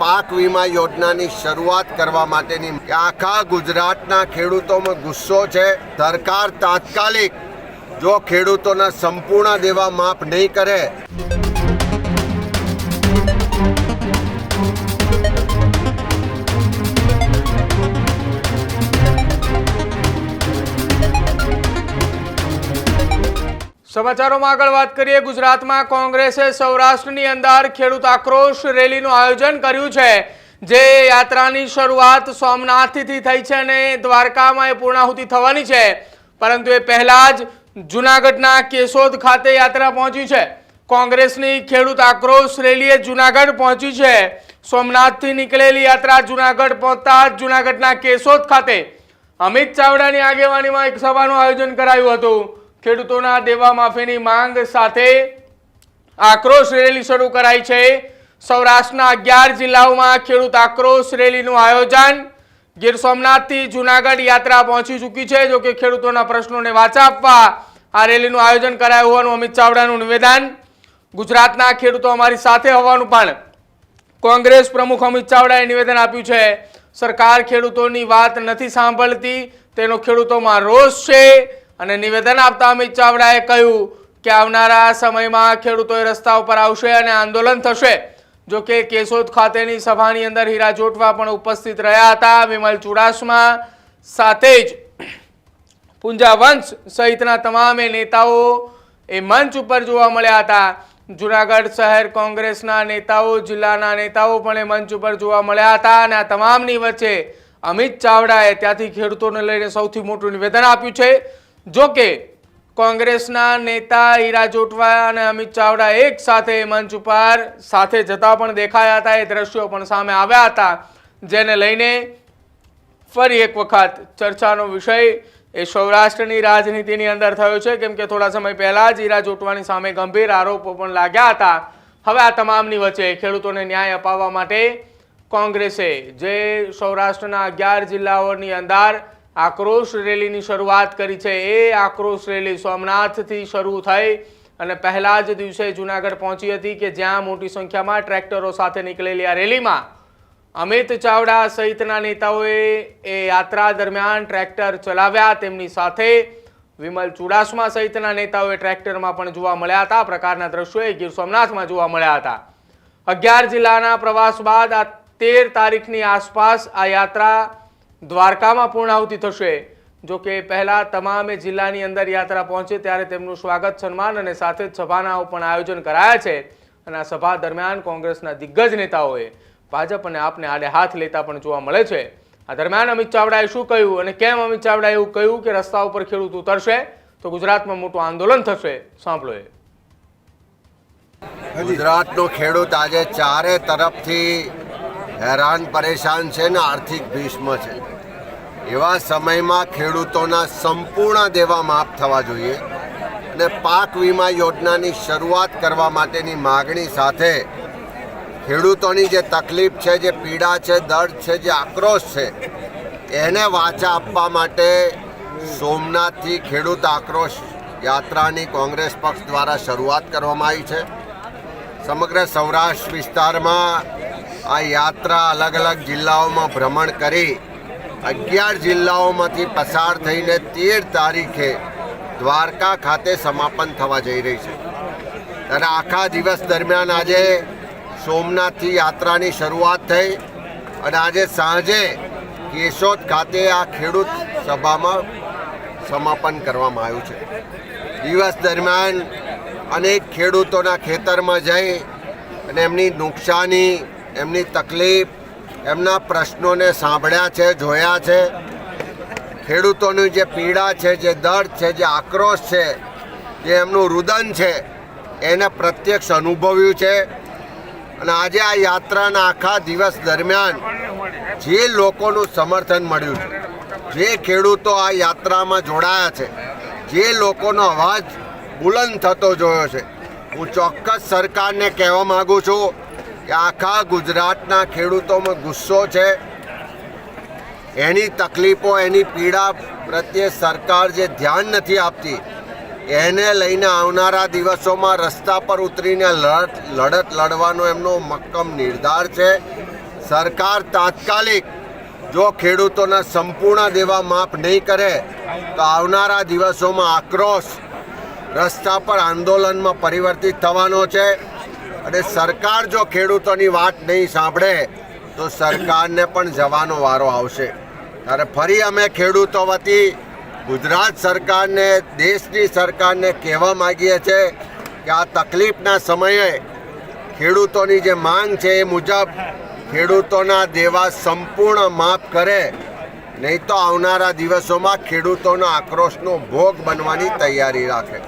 પાક વીમા યોજનાની શરૂઆત કરવા માટેની આખા ગુજરાતના ખેડૂતોમાં ગુસ્સો છે। સરકાર તાત્કાલિક જો ખેડૂતોના સંપૂર્ણ દેવા માફ નહીં કરે સમાચારોમાં આગળ વાત કરીએ। ગુજરાતમાં કોંગ્રેસે સૌરાષ્ટ્રની અંદર ખેડૂત આક્રોશ રેલીનું આયોજન કર્યું છે, જે યાત્રાની શરૂઆત સોમનાથથી થઈ છે અને દ્વારકામાં એ પૂર્ણાહુતિ થવાની છે, પરંતુ એ પહેલા જ જૂનાગઢના કેશોદ ખાતે યાત્રા પહોંચી છે। કોંગ્રેસની ખેડૂત આક્રોશ રેલીએ જૂનાગઢ પહોંચી છે। સોમનાથથી નીકળેલી યાત્રા જૂનાગઢ પહોંચતા જૂનાગઢના કેશોદ ખાતે અમિત ચાવડાની આગેવાનીમાં એક સભાનું આયોજન કરાયું હતું। ખેડૂતોના દેવા માફીની માંગ સાથે આક્રોશ રેલી શરૂ કરાઈ છે। સૌરાષ્ટ્રના 11 જિલ્લાઓમાં ખેડૂત આક્રોશ રેલીનું આયોજન। ગીર સોમનાથથી જૂનાગઢ યાત્રા પહોંચી ચૂકી છે। જો કે ખેડૂતોના પ્રશ્નોને વાચા આપવા આ રેલીનું આયોજન કરાયું હોવાનું અમિત ચાવડાનું નિવેદન। ગુજરાતના ખેડૂતો અમારી સાથે હોવાનું પણ કોંગ્રેસ પ્રમુખ અમિત ચાવડાએ નિવેદન આપ્યું છે। સરકાર ખેડૂતોની વાત નથી સાંભળતી, તેનો ખેડૂતોમાં રોષ છે અને નિવેદન આપતા અમિત ચાવડાએ કહ્યું કે આવનારા સમયમાં ખેડૂતો રસ્તા ઉપર આવશે અને આંદોલન થશે। જો કે કેશોદ ખાતેની સભાની અંદર હીરા જોટવા પણ ઉપસ્થિત રહ્યા હતા। વિમલ ચુડાસમા સાથે જ પૂંજા વંશ સહિતના તમામે નેતાઓ એ મંચ ઉપર જોવા મળ્યા હતા। જૂનાગઢ શહેર કોંગ્રેસના નેતાઓ, જિલ્લાના નેતાઓ પણ એ મંચ ઉપર જોવા મળ્યા હતા અને આ તમામની વચ્ચે અમિત ચાવડાએ ત્યાંથી ખેડૂતોને લઈને સૌથી મોટું નિવેદન આપ્યું છે। જો કે કોંગ્રેસના નેતા હીરા જોટવા અને અમિત ચાવડા એક સાથે મંચ ઉપર સાથે જતા પણ દેખાયા હતા। એ દ્રશ્યો પણ સામે આવ્યા હતા, જેને લઈને ફરી એક વખત ચર્ચાનો વિષય એ સૌરાષ્ટ્રની રાજનીતિની અંદર થયો છે, કેમ કે થોડા સમય પહેલા જ હીરા જોટવાની સામે ગંભીર આરોપો પણ લાગ્યા હતા। હવે આ તમામની વચ્ચે ખેડૂતોને ન્યાય અપાવવા માટે કોંગ્રેસે જે સૌરાષ્ટ્રના 11 જિલ્લાઓની અંદર આક્રોશ રેલીની શરૂઆત કરી છે, એ આક્રોશ રેલી સોમનાથથી શરૂ થઈ અને પહેલા જ દિવસે જૂનાગઢ પહોંચી હતી કે જ્યાં મોટી સંખ્યામાં ટ્રેક્ટરો સાથે નીકળેલી આ રેલીમાં અમિત ચાવડા સહિતના નેતાઓએ એ યાત્રા દરમિયાન ટ્રેક્ટર ચલાવ્યા। તેમની સાથે વિમલ ચુડાસમા સહિતના નેતાઓએ ટ્રેક્ટરમાં પણ જોવા મળ્યા હતા। આ પ્રકારના દ્રશ્યો ગીર સોમનાથમાં જોવા મળ્યા હતા। 11 જિલ્લાના પ્રવાસ બાદ આ 13 તારીખની આસપાસ આ યાત્રા દ્વારકામાં પૂર્ણાહુતિ થશે। જો કે પહેલા તમામે જિલ્લાની અંદર યાત્રા પહોંચે ત્યારે તેમનું સ્વાગત સન્માન અને સાથે જ સભાના પણ આયોજન કરાયા છે અને આ સભા દરમિયાન કોંગ્રેસના દિગ્ગજ નેતાઓએ ભાજપ અને આપને આડે હાથ લેતા પણ જોવા મળે છે। આ દરમિયાન અમિત ચાવડાએ શું કહ્યું અને કેમ અમિત ચાવડાએ એવું કહ્યું કે રસ્તા ઉપર ખેડૂત ઉતરશે તો ગુજરાતમાં મોટું આંદોલન થશે, સાંભળો। ગુજરાતનો ખેડૂત આજે ચારે તરફથી હેરાન પરેશાન છે ને આર્થિક ભીષ્મ છે। એવા સમયમાં ખેડૂતોના સંપૂર્ણ દેવા માફ થવા જોઈએ અને પાક વીમા યોજનાની શરૂઆત કરવા માટેની માગણી સાથે ખેડૂતોની જે તકલીફ છે, જે પીડા છે, દર્દ છે, જે આક્રોશ છે, એને વાચા આપવા માટે સોમનાથથી ખેડૂત આક્રોશ યાત્રાની કોંગ્રેસ પક્ષ દ્વારા શરૂઆત કરવામાં આવી છે। સમગ્ર સૌરાષ્ટ્ર વિસ્તારમાં આ યાત્રા અલગ અલગ જિલ્લાઓમાં ભ્રમણ કરી 11 જિલ્લાઓમાંથી પસાર થઈને 13 તારીખે દ્વારકા ખાતે સમાપન થવા જઈ રહી છે। અને આખા દિવસ દરમિયાન આજે સોમનાથથી યાત્રાની શરૂઆત થઈ અને આજે સાંજે કેશોદ ખાતે આ ખેડૂત સભામાં સમાપન કરવામાં આવ્યું છે। દિવસ દરમિયાન અનેક ખેડૂતોના ખેતરમાં જઈ અને એમની નુકસાની, એમની તકલીફ, એમના પ્રશ્નોને સાંભળ્યા છે, જોયા છે। ખેડૂતોની જે પીડા છે, જે દર્દ છે, જે આક્રોશ છે, જે એમનું રુદન છે, એને પ્રત્યક્ષ અનુભવ્યું છે। અને આજે આ યાત્રાના આખા દિવસ દરમિયાન જે લોકોનું સમર્થન મળ્યું છે, જે ખેડૂતો આ યાત્રામાં જોડાયા છે, જે લોકોનો અવાજ બુલંદ થતો જોયો છે, હું ચોક્કસ સરકારને કહેવા માગું છું કે આખા ગુજરાતના ખેડૂતોમાં ગુસ્સો છે। એની તકલીફો, એની પીડા પ્રત્યે સરકાર જે ધ્યાન નથી આપતી, એને લઈને આવનારા દિવસોમાં રસ્તા પર ઉતરીને લડત લડવાનો એમનો મક્કમ નિર્ધાર છે। સરકાર તાત્કાલિક જો ખેડૂતોના સંપૂર્ણ દેવા માફ નહીં કરે તો આવનારા દિવસોમાં આક્રોશ રસ્તા પર આંદોલનમાં પરિવર્તિત થવાનો છે અને સરકાર જો ખેડૂતોની વાત નહીં સાંભળે તો સરકારને પણ જવાનો વારો આવશે. ત્યારે ફરી અમે ખેડૂતો વતી ગુજરાત સરકારને, દેશની સરકારને કહેવા માગીએ છીએ કે આ તકલીફના સમયે ખેડૂતોની જે માંગ છે એ મુજબ ખેડૂતોના દેવા સંપૂર્ણ માફ કરે, નહીં તો આવનારા દિવસોમાં ખેડૂતોના આક્રોશનો ભોગ બનવાની તૈયારી રાખે.